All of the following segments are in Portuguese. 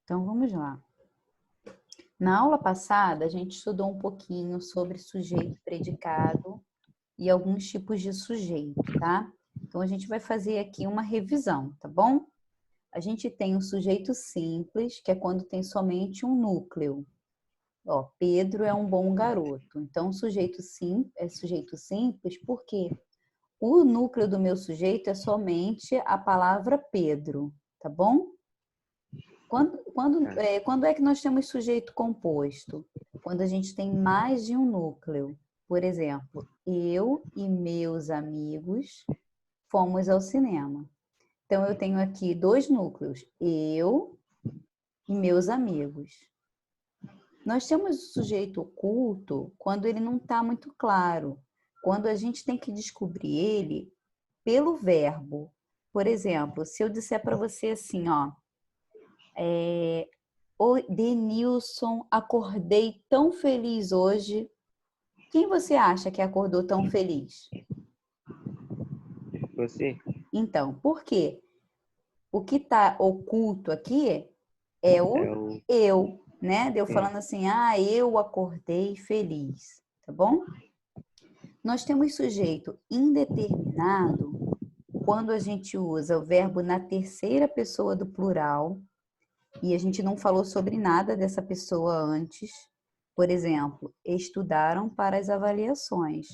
Então, vamos lá. Na aula passada, a gente estudou um pouquinho sobre sujeito e predicado e alguns tipos de sujeito, tá? Então, a gente vai fazer aqui uma revisão, tá bom? A gente tem o sujeito simples, que é quando tem somente um núcleo. Ó, Pedro é um bom garoto. Então, sujeito simples porque o núcleo do meu sujeito é somente a palavra Pedro, tá bom? Quando é que nós temos sujeito composto? Quando a gente tem mais de um núcleo. Por exemplo, eu e meus amigos fomos ao cinema. Então, eu tenho aqui dois núcleos, eu e meus amigos. Nós temos o sujeito oculto quando ele não está muito claro, quando a gente tem que descobrir ele pelo verbo. Por exemplo, se eu disser para você assim, ó, oi, Denilson, acordei tão feliz hoje. Quem você acha que acordou tão feliz? Você? Então, por quê? O que está oculto aqui é o eu, né? Eu falando assim, eu acordei feliz, tá bom? Nós temos sujeito indeterminado quando a gente usa o verbo na terceira pessoa do plural e a gente não falou sobre nada dessa pessoa antes. Por exemplo, estudaram para as avaliações.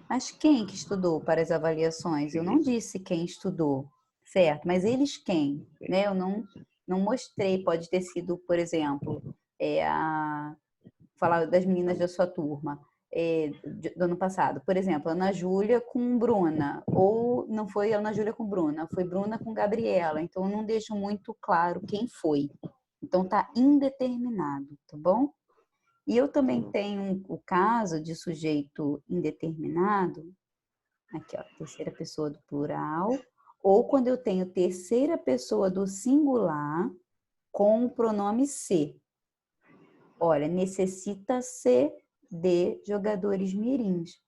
Mas quem que estudou para as avaliações? Eu não disse quem estudou, certo? Mas eles quem? Né? Eu não mostrei, pode ter sido, por exemplo, falar das meninas da sua turma do ano passado. Por exemplo, Ana Júlia com Bruna. Ou não foi Ana Júlia com Bruna, foi Bruna com Gabriela. Então, eu não deixo muito claro quem foi. Então, tá indeterminado, tá bom? E eu também tenho o caso de sujeito indeterminado, aqui ó, terceira pessoa do plural, ou quando eu tenho terceira pessoa do singular com o pronome se. Olha, necessita-se de jogadores mirins.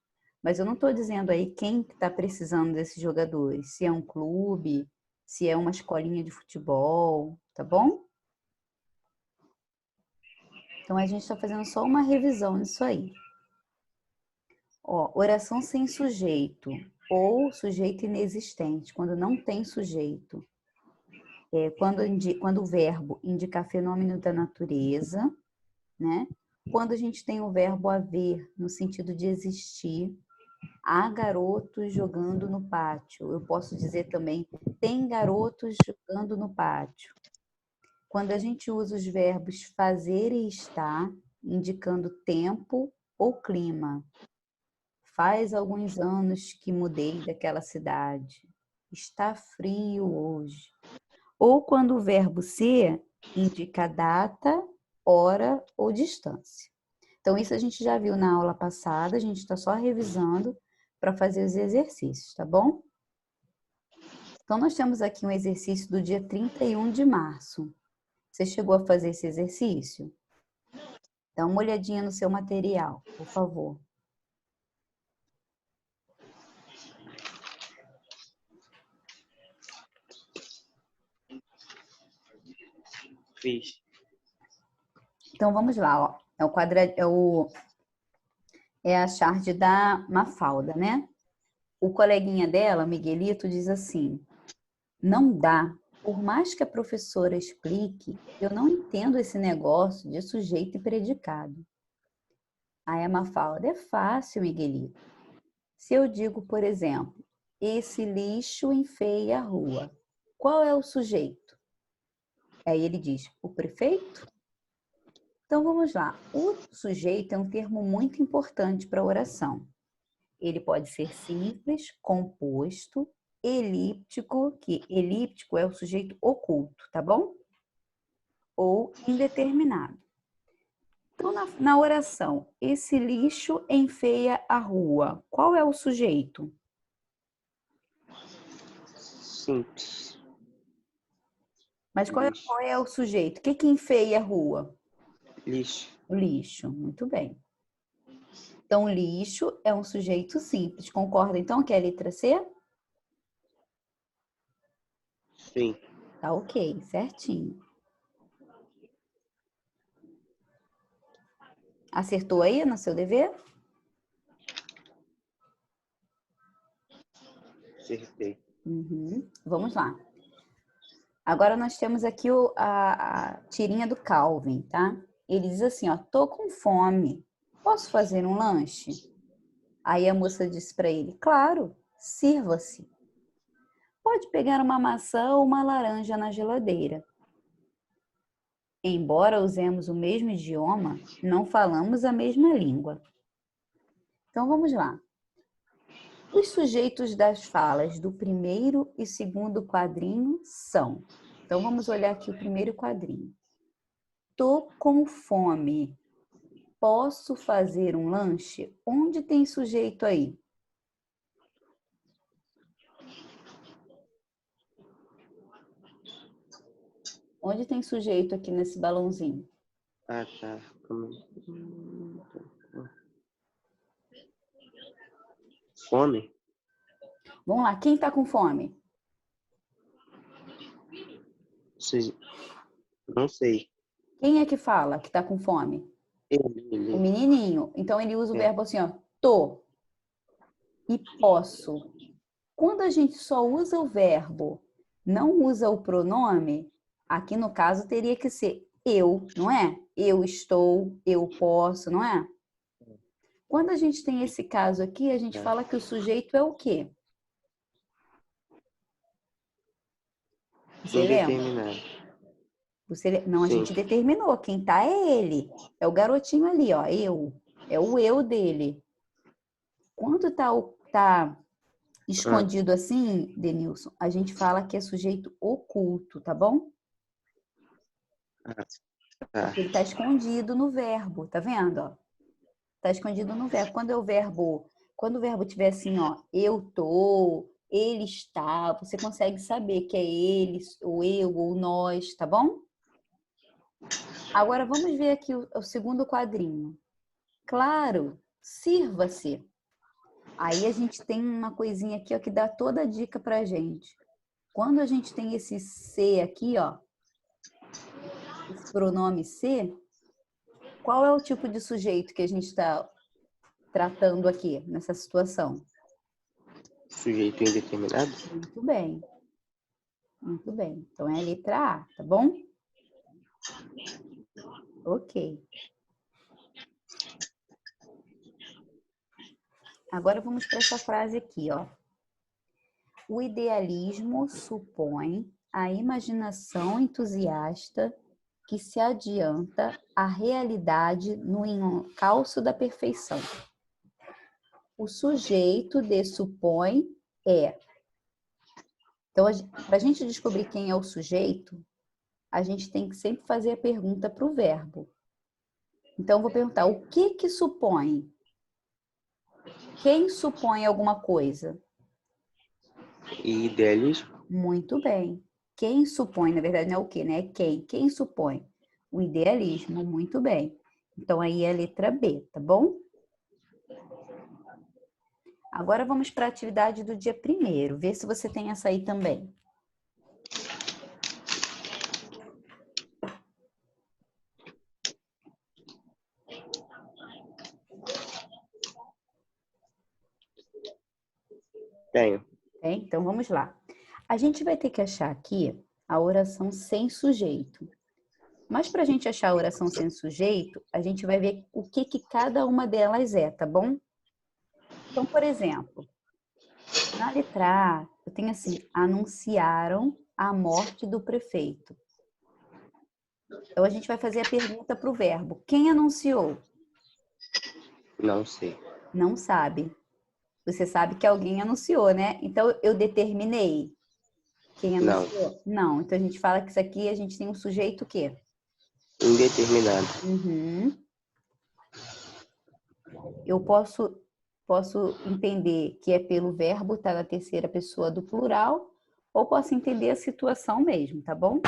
Mas eu não estou dizendo aí quem está precisando desses jogadores, se é um clube, se é uma escolinha de futebol, tá bom? Então, a gente está fazendo só uma revisão nisso aí. Ó, oração sem sujeito ou sujeito inexistente, quando não tem sujeito. Quando o verbo indica fenômeno da natureza, né? Quando a gente tem o verbo haver, no sentido de existir, há garotos jogando no pátio. Eu posso dizer também, tem garotos jogando no pátio. Quando a gente usa os verbos fazer e estar, indicando tempo ou clima. Faz alguns anos que mudei daquela cidade. Está frio hoje. Ou quando o verbo ser indica data, hora ou distância. Então, isso a gente já viu na aula passada, a gente está só revisando para fazer os exercícios, tá bom? Então, nós temos aqui um exercício do dia 31 de março. Você chegou a fazer esse exercício? Dá uma olhadinha no seu material, por favor. Fiz. Então, vamos lá, ó. É a charge da Mafalda, né? O coleguinha dela, Miguelito, diz assim: não dá, por mais que a professora explique, eu não entendo esse negócio de sujeito e predicado. Aí a Mafalda: é fácil, Miguelito. Se eu digo, por exemplo, esse lixo enfeia a rua, qual é o sujeito? Aí ele diz: o prefeito? Então vamos lá. O sujeito é um termo muito importante para a oração. Ele pode ser simples, composto, elíptico, que elíptico é o sujeito oculto, tá bom? Ou indeterminado. Então, na oração, esse lixo enfeia a rua. Qual é o sujeito? Simples. Mas qual Lixo. é o sujeito? O que enfeia a rua? Lixo. O lixo, muito bem. Então, lixo é um sujeito simples. Concorda, então, que é a letra C? Sim. Tá ok, certinho. Acertou aí no seu dever? Acertei. Vamos lá. Agora nós temos aqui a tirinha do Calvin, tá? Ele diz assim, ó, tô com fome, posso fazer um lanche? Aí a moça disse para ele, claro, sirva-se. Pode pegar uma maçã ou uma laranja na geladeira. Embora usemos o mesmo idioma, não falamos a mesma língua. Então vamos lá. Os sujeitos das falas do primeiro e segundo quadrinho são... Então vamos olhar aqui o primeiro quadrinho. Tô com fome. Posso fazer um lanche? Onde tem sujeito aí? Onde tem sujeito aqui nesse balãozinho? Ah, tá. Fome? Vamos lá, quem está com fome? Não sei. Quem é que fala que está com fome? Ele. O menininho. Então ele usa o É. verbo assim, ó, tô e posso. Quando a gente só usa o verbo, não usa o pronome, aqui no caso teria que ser eu, não é? Eu estou, eu posso, não é? Quando a gente tem esse caso aqui, a gente fala que o sujeito é o quê? Você lembra? Indeterminado. Não, a Sim. gente determinou. Quem tá é ele. É o garotinho ali, ó. Eu. É o eu dele. Quando tá escondido assim, Denilson, a gente fala que é sujeito oculto, tá bom? Tá. Porque ele tá escondido no verbo, tá vendo, ó? Tá escondido no verbo. Quando o verbo tiver assim, ó, eu tô, ele está, você consegue saber que é ele, ou eu, ou nós, tá bom? Agora vamos ver aqui o segundo quadrinho. Claro, sirva-se. Aí a gente tem uma coisinha aqui, ó, que dá toda a dica pra gente. Quando a gente tem esse se aqui, ó, esse pronome se, qual é o tipo de sujeito que a gente está tratando aqui nessa situação? Sujeito indeterminado? Muito bem. Muito bem. Então é a letra A, tá bom? Ok. Agora vamos para essa frase aqui, ó. O idealismo supõe a imaginação entusiasta que se adianta à realidade no encalço da perfeição. O sujeito de supõe é. Então, para a gente descobrir quem é o sujeito, a gente tem que sempre fazer a pergunta para o verbo. Então, eu vou perguntar, o que supõe? Quem supõe alguma coisa? E idealismo? Muito bem. Quem supõe, na verdade, não é o que, né? É quem. Quem supõe? O idealismo, muito bem. Então, aí é a letra B, tá bom? Agora vamos para a atividade do dia 1º. Vê se você tem essa aí também. Tenho. Tem? Então, vamos lá. A gente vai ter que achar aqui a oração sem sujeito. Mas para a gente achar a oração sem sujeito, a gente vai ver o que cada uma delas é, tá bom? Então, por exemplo, na letra A, eu tenho assim, anunciaram a morte do prefeito. Então, a gente vai fazer a pergunta para o verbo. Quem anunciou? Não sei. Não sabe. Você sabe que alguém anunciou, né? Então, eu determinei. Quem anunciou? Não. Então, a gente fala que isso aqui, a gente tem um sujeito o quê? Indeterminado. Eu posso entender que é pelo verbo, tá na terceira pessoa do plural, ou posso entender a situação mesmo, tá bom?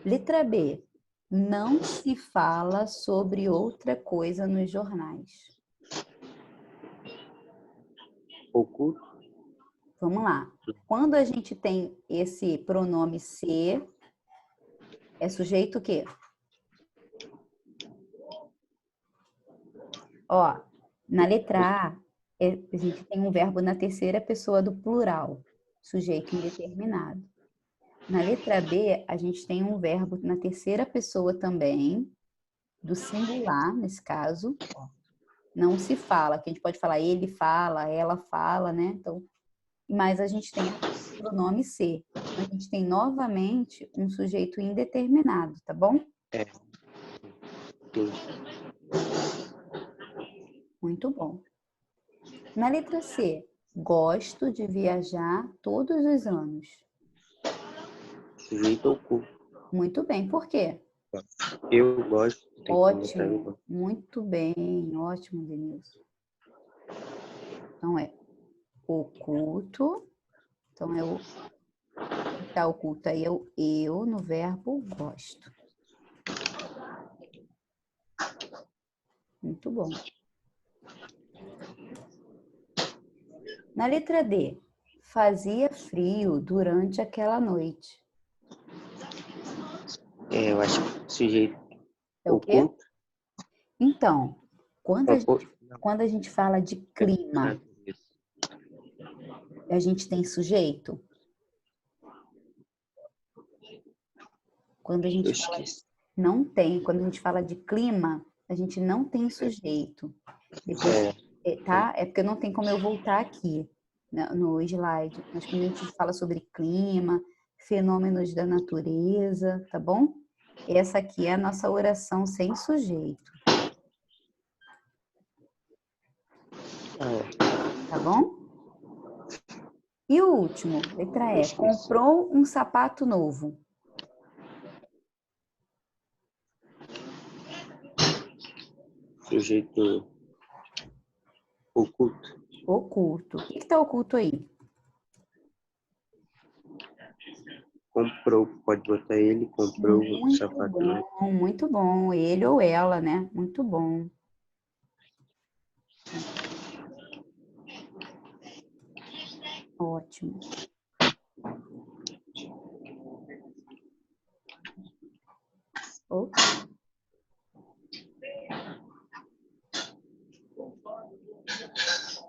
Letra B. Não se fala sobre outra coisa nos jornais. Oculto. Vamos lá. Quando a gente tem esse pronome se, é sujeito o quê? Ó, na letra A, a gente tem um verbo na terceira pessoa do plural, sujeito indeterminado. Na letra B, a gente tem um verbo na terceira pessoa também, do singular, nesse caso. Ó, não se fala, que a gente pode falar ele fala, ela fala, né? Então, mas a gente tem o pronome ser. Então, a gente tem novamente um sujeito indeterminado, tá bom? É. Sim. Muito bom. Na letra C, gosto de viajar todos os anos. Sujeito oculto. Muito bem, por quê? Eu gosto. Tem que botar eu Ótimo, gosto. muito bem, ótimo, Denilson. Então é oculto, então é o que está oculto aí é o eu no verbo gosto. Muito bom. Na letra D, fazia frio durante aquela noite. Eu acho que sujeito É o quê? oculto. Então, quando Não, a gente fala de clima, natureza. a gente tem sujeito? Quando a Eu gente fala, esqueci. não tem. Quando a gente fala de clima, a gente não tem sujeito. Depois, tá? É porque não tem como eu voltar aqui no slide. Mas quando a gente fala sobre clima, fenômenos da natureza, tá bom? Essa aqui é a nossa oração sem sujeito, tá bom? E o último, letra Eu E, esqueci. comprou um sapato novo. Sujeito oculto. Oculto. O que está oculto aí? Comprou. Pode botar ele. Comprou o sapato novo. Muito bom. Ele ou ela, né? Muito bom. Ótimo. Ok.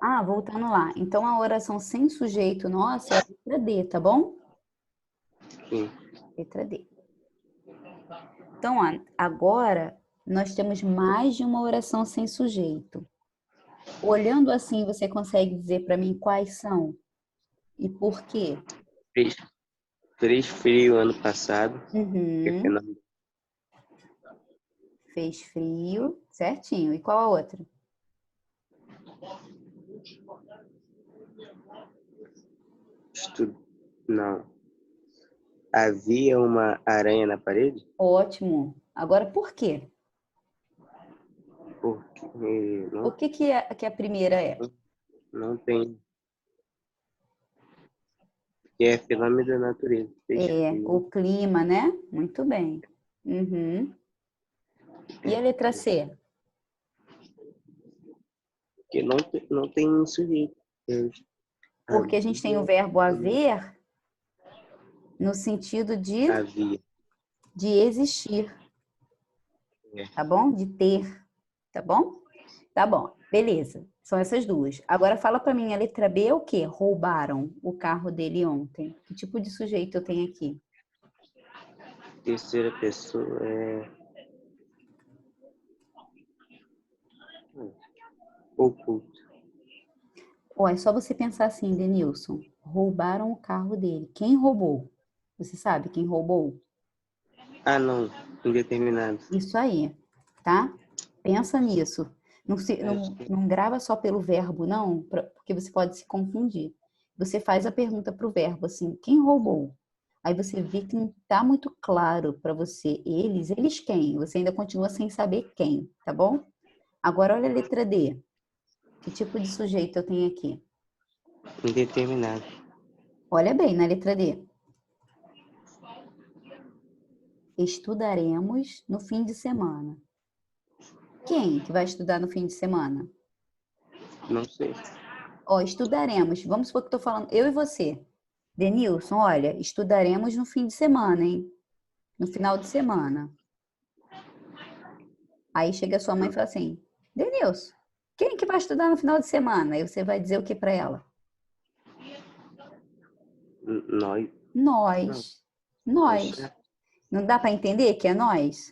Ah, voltando lá. Então, a oração sem sujeito nossa é a letra D, tá bom? Sim. Letra D. Então, ó, agora nós temos mais de uma oração sem sujeito. Olhando assim, você consegue dizer para mim quais são e por quê? Fez frio ano passado. Que é Uhum. fenômeno. Fez frio, certinho. E qual a outra? Não. Havia uma aranha na parede? Ótimo. Agora, por quê? Porque O que que a primeira é? não tem. Que é fenômeno da natureza. Fez É o frio. clima, né? Muito bem. Uhum. E a letra C? Porque não tem sujeito. Porque a gente tem o Havia. verbo haver no sentido Havia. de existir, É. tá bom? De ter, tá bom? Tá bom, beleza. São essas duas. Agora fala para mim, a letra B é o quê? Roubaram o carro dele ontem. Que tipo de sujeito eu tenho aqui? Terceira pessoa é oculto. Ó, é só você pensar assim, Denilson. Roubaram o carro dele. Quem roubou? Você sabe quem roubou? Ah, não. Indeterminado. Isso aí, tá? Pensa nisso. Acho que Não grava só pelo verbo, não, porque você pode se confundir. Você faz a pergunta para o verbo, assim, quem roubou? Aí você vê que não está muito claro para você. Eles quem? Você ainda continua sem saber quem, tá bom? Agora olha a letra D. Que tipo de sujeito eu tenho aqui? indeterminado. Olha bem na letra D. Estudaremos no fim de semana. Quem que vai estudar no fim de semana? Não sei. Ó, estudaremos. Vamos supor que estou falando eu e você. Denilson, olha, estudaremos no fim de semana, hein? No final de semana. Aí chega a sua mãe e fala assim: Denilson, Quem que vai estudar no final de semana? Aí você vai dizer o que para ela? Nós. Não. Nós. Nós. Não dá para entender que é nós?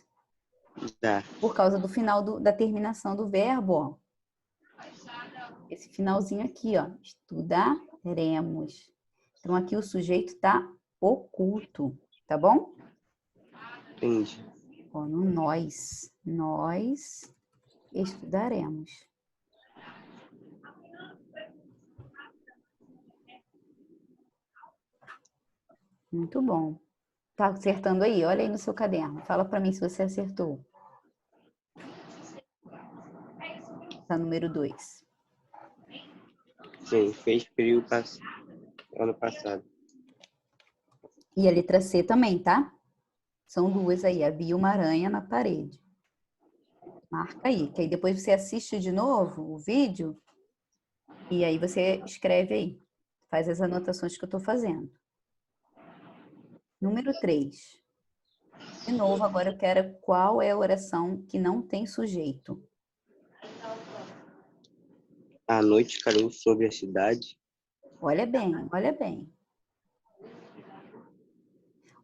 Dá. Por causa do final da terminação do verbo, ó. Esse finalzinho aqui, ó. Estudaremos. Então, aqui o sujeito está oculto, tá bom? Entendi. Ó, no nós. Nós estudaremos. Muito bom. Tá acertando aí? Olha aí no seu caderno. Fala para mim se você acertou. Tá número 2. Sim, fez frio ano passado. E a letra C também, tá? São duas aí. Havia uma aranha na parede. Marca aí, que aí depois você assiste de novo o vídeo e aí você escreve aí. Faz as anotações que eu tô fazendo. Número 3. De novo, agora eu quero qual é a oração que não tem sujeito. A noite caiu sobre a cidade. Olha bem, olha bem.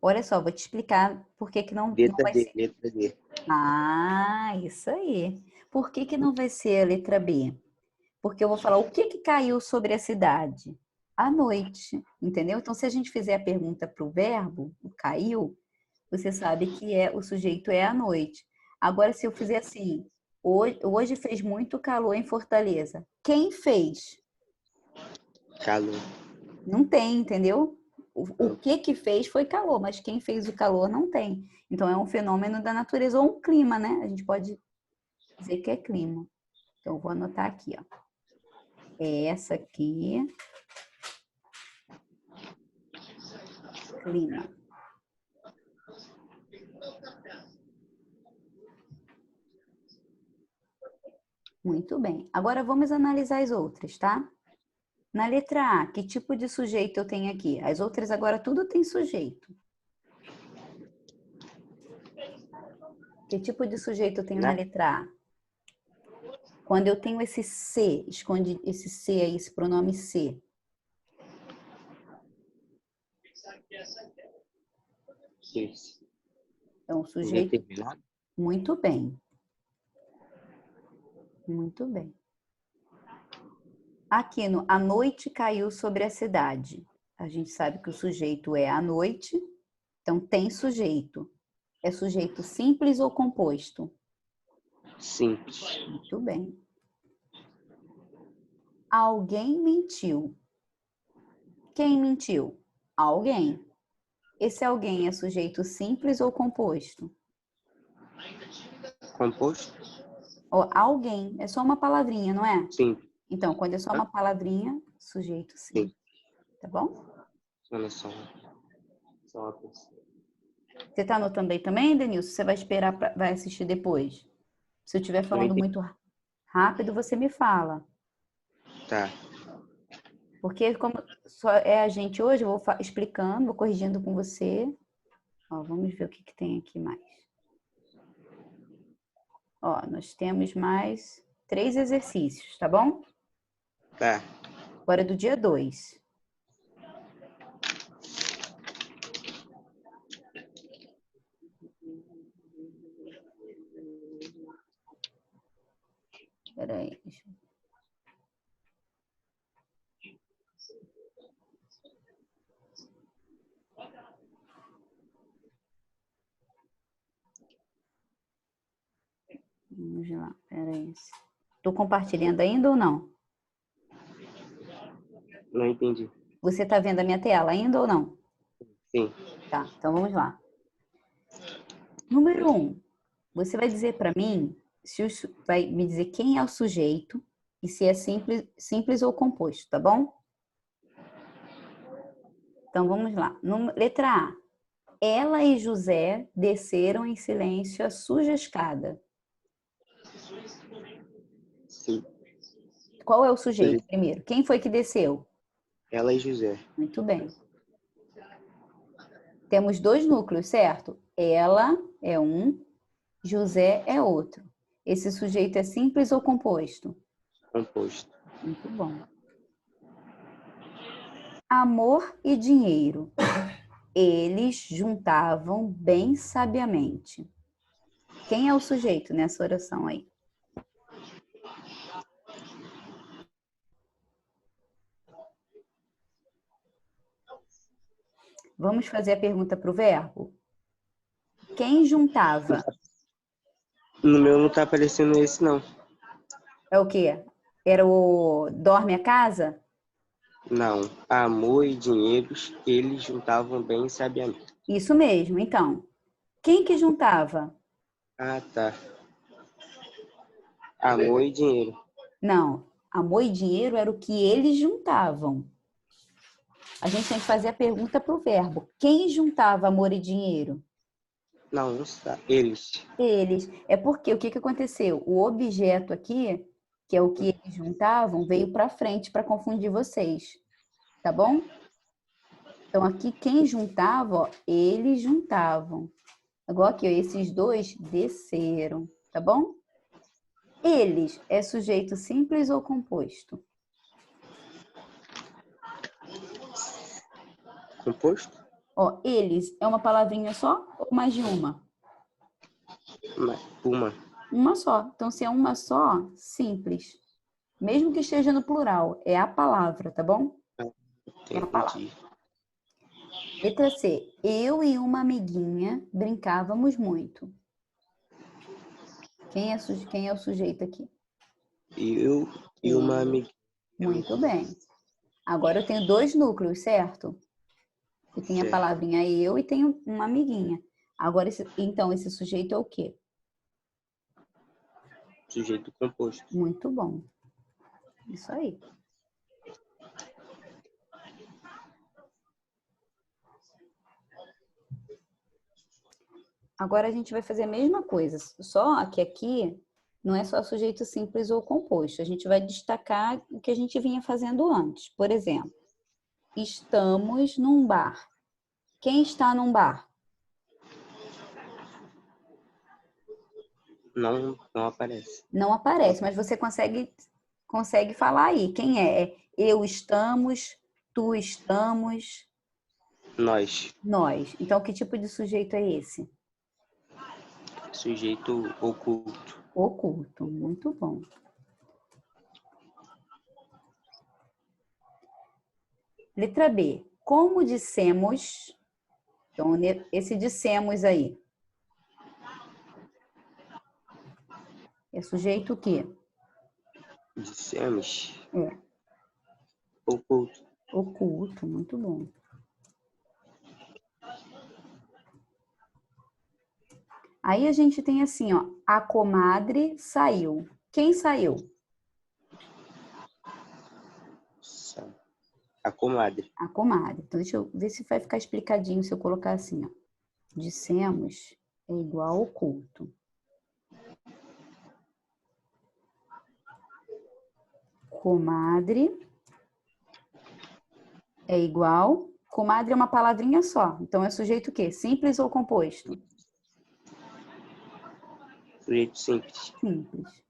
Olha só, vou te explicar por que não Letra vai D, ser. letra D. Ah, isso aí. Por que não vai ser a letra B? Porque eu vou falar o que caiu sobre a cidade? À noite, entendeu? Então, se a gente fizer a pergunta para o verbo, o caiu, você sabe que o sujeito é à noite. Agora, se eu fizer assim, hoje fez muito calor em Fortaleza. Quem fez? Calor. Não tem, entendeu? O que fez foi calor, mas quem fez o calor não tem. Então, é um fenômeno da natureza ou um clima, né? A gente pode dizer que é clima. Então, eu vou anotar aqui, ó. Essa aqui, clima. Muito bem. Agora vamos analisar as outras, tá? Na letra A, que tipo de sujeito eu tenho aqui? As outras agora tudo tem sujeito. Que tipo de sujeito eu tenho na letra A? Quando eu tenho esse C, esconde esse C aí, esse pronome C. Isso. Então, o sujeito... Determinado? Muito bem. Muito bem. Aqui no a noite caiu sobre a cidade. A gente sabe que o sujeito é a noite, então tem sujeito. É sujeito simples ou composto? Simples. Muito bem. Alguém mentiu. Quem mentiu? Alguém. Esse alguém é sujeito simples ou composto? Composto? Ó, alguém. É só uma palavrinha, não é? Sim. Então, quando é só uma palavrinha, sujeito sim. Sim. Tá bom? Olha só. Só uma pessoa. Você tá anotando aí também, Denilson? Você vai esperar, vai assistir depois? Se eu estiver falando muito rápido, você me fala. Tá. Porque como só é a gente hoje, eu vou explicando, vou corrigindo com você. Ó, vamos ver o que tem aqui mais. Ó, nós temos mais 3 exercícios, tá bom? Tá. Agora é do dia 2. Espera aí, deixa eu... Vamos lá, espera aí. Tô compartilhando ainda ou não? Não entendi. Você tá vendo a minha tela ainda ou não? Sim. Tá, então vamos lá. Número 1. Você vai dizer para mim, vai me dizer quem é o sujeito e se é simples ou composto, tá bom? Então vamos lá. Letra A. Ela e José desceram em silêncio a suja escada. Sim. Qual é o sujeito primeiro? Quem foi que desceu? Ela e José. Muito bem. Temos 2 núcleos, certo? Ela é um, José é outro. Esse sujeito é simples ou composto? composto. Muito bom. Amor e dinheiro. Eles juntavam bem sabiamente. Quem é o sujeito nessa oração aí? Vamos fazer a pergunta para o verbo? Quem juntava? No meu não tá aparecendo esse, não. É o quê? Era o dorme a casa? Não. Amor e dinheiros, eles juntavam bem sabiamente. Isso mesmo. Então, quem que juntava? Ah, tá. Amor e dinheiro. Não, amor e dinheiro era o que eles juntavam. A gente tem que fazer a pergunta para o verbo. Quem juntava amor e dinheiro? Não está. Eles. Eles. É porque o que que aconteceu? O objeto aqui, que é o que eles juntavam, veio para frente para confundir vocês. Tá bom? Então aqui quem juntava, ó, eles juntavam. Agora aqui, ó, esses dois desceram, tá bom? Eles é sujeito simples ou composto? Composto? Ó, eles é uma palavrinha só ou mais de uma? Uma. Uma só. Então, se é uma só, simples. Mesmo que esteja no plural, é a palavra, tá bom? É a palavra. Entendi. Letra C. Eu e uma amiguinha brincávamos muito. Quem é o sujeito aqui? Eu e uma amiga. Muito bem. Agora eu tenho dois núcleos, certo? Eu tenho a Certo. palavrinha eu e tenho uma amiguinha. Agora, então, esse sujeito é o quê? Sujeito composto. Muito bom. Isso aí. Agora a gente vai fazer a mesma coisa, só que aqui não é só sujeito simples ou composto. A gente vai destacar o que a gente vinha fazendo antes. Por exemplo, estamos num bar. Quem está num bar? Não aparece. Não aparece, mas você consegue falar aí. Quem é? É eu estamos, tu estamos, Nós. nós. Então, que tipo de sujeito é esse? Sujeito oculto. Oculto. Muito bom. Letra B. Como dissemos, então, esse dissemos aí, é sujeito o quê? Dissemos. É, Oculto. oculto, muito bom. Aí a gente tem assim, ó, a comadre saiu. Quem saiu? A comadre. A comadre. Então, deixa eu ver se vai ficar explicadinho se eu colocar assim, ó. Dissemos é igual oculto. Comadre é igual. Comadre é uma palavrinha só. Então, é sujeito o quê? Simples ou composto? Sujeito simples. Simples.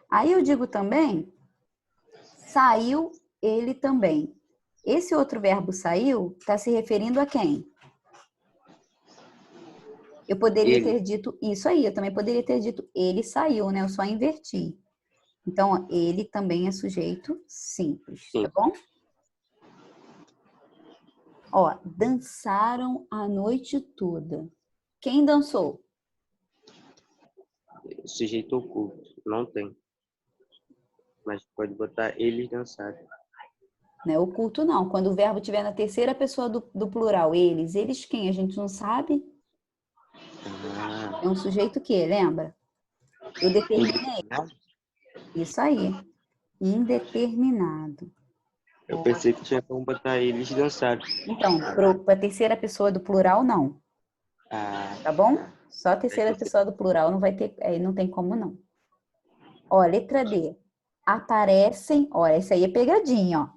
Aí eu digo também, saiu ele também. Esse outro verbo saiu está se referindo a quem? Eu poderia Ele. ter dito isso aí, eu também poderia ter dito ele saiu, né? Eu só inverti. Então, ó, ele também é sujeito simples, Sim. tá bom? Ó, dançaram a noite toda. Quem dançou? Sujeito oculto. Não tem. Mas pode botar eles dançaram. Não é oculto, não. Quando o verbo estiver na terceira pessoa do plural, eles quem? A gente não sabe. Ah. É um sujeito que, lembra? Eu determinei. Isso aí. Indeterminado. Eu pensei que tinha como botar eles dançaram. Então, para a terceira pessoa do plural, não. Ah. Tá bom? Só a terceira pessoa do plural não vai ter, aí não tem como não. Ó, letra D. Aparecem, olha, isso aí é pegadinha, ó.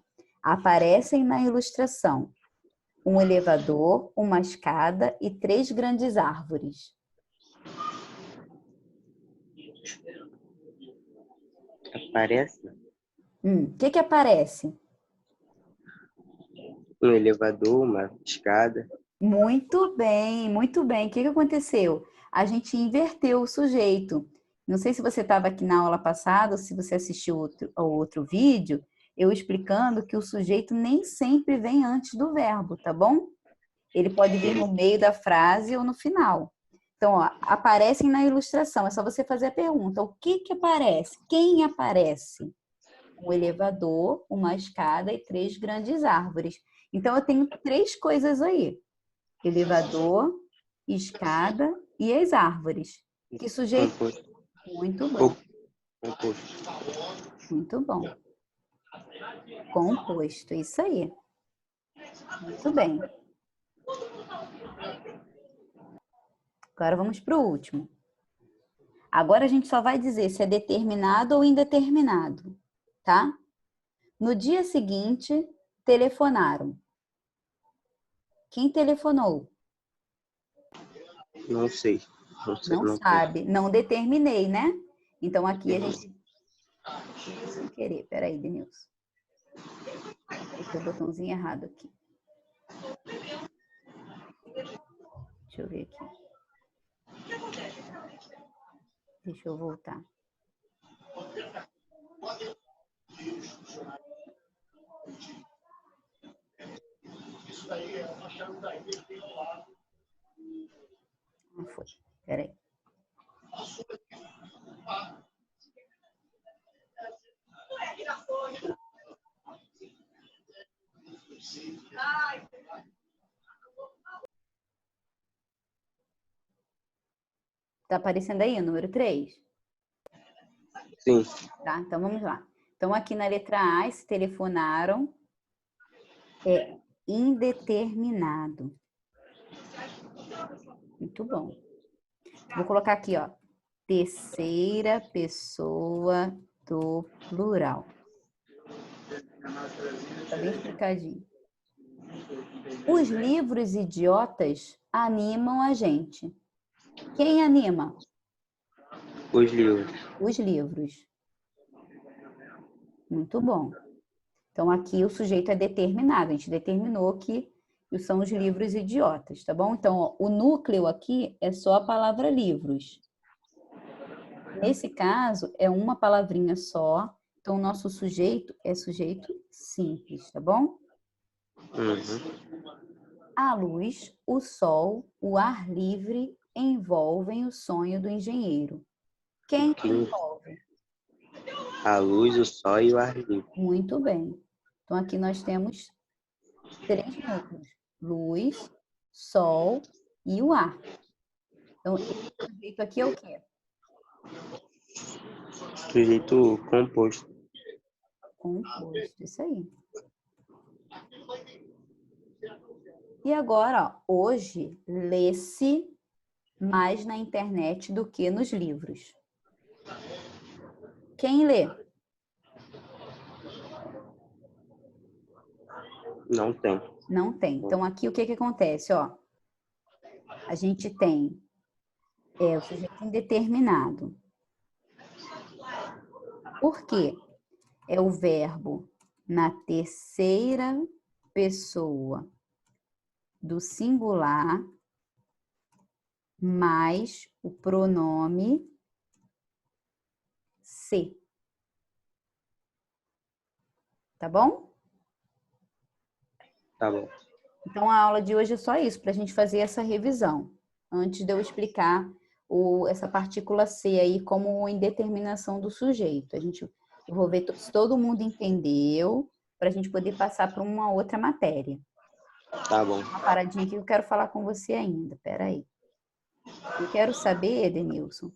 Aparecem na ilustração um elevador, uma escada e 3 grandes árvores. Aparece O que que aparece? um elevador, uma escada. Muito bem, muito bem. O que que aconteceu? A gente inverteu o sujeito. Não sei se você estava aqui na aula passada ou se você assistiu ao outro vídeo, eu explicando que o sujeito nem sempre vem antes do verbo, tá bom? Ele pode vir no meio da frase ou no final. Então, ó, aparecem na ilustração. É só você fazer a pergunta. O que que aparece? Quem aparece? Um elevador, uma escada e 3 grandes árvores. Então, eu tenho 3 coisas aí. Elevador, escada e as árvores. Que sujeito? Composto. Muito bom, Composto. muito bom. Composto, isso aí. Muito bem. Agora vamos para o último. Agora a gente só vai dizer se é determinado ou indeterminado, tá? No dia seguinte, telefonaram. Quem telefonou? Não sei. Não sei. Não Não sei. sabe. Não determinei, né? Então aqui a gente... Sem querer, peraí, Denilson. Cliquei o botãozinho errado aqui. Deixa eu ver aqui. Deixa eu voltar. Ah, foi. Peraí. Tá aparecendo aí o número 3? Sim. Tá? Então vamos lá. Então aqui na letra A, se telefonaram, é indeterminado. Muito bom. Vou colocar aqui, ó, terceira pessoa do plural. Tá bem explicadinho. Os livros idiotas animam a gente. Quem anima? Os livros. Os livros. Muito bom. Então, aqui o sujeito é determinado. A gente determinou que são os livros idiotas, tá bom? Então, ó, o núcleo aqui é só a palavra livros. Nesse caso, é uma palavrinha só. Então, o nosso sujeito é sujeito simples, tá bom? A luz, o sol, o ar livre envolvem o sonho do engenheiro. Quem envolve? A luz, o sol e o ar livre. Muito bem. Então, aqui nós temos 3 núcleos: luz, sol e o ar. Então, esse sujeito aqui é o quê? Sujeito composto. Composto, isso aí. E agora, ó, hoje, lê-se mais na internet do que nos livros. Quem lê? Não tem. Não tem. Então, aqui o que que acontece, ó? A gente tem o sujeito indeterminado. Por quê? É o verbo na terceira pessoa do singular mais o pronome se. Tá bom? Tá bom. Então, a aula de hoje é só isso, para a gente fazer essa revisão. Antes de eu explicar essa partícula C aí como indeterminação do sujeito. Eu vou ver se todo mundo entendeu, para a gente poder passar para uma outra matéria. Tá bom. Uma paradinha aqui que eu quero falar com você ainda. Espera aí. Eu quero saber, Edenilson,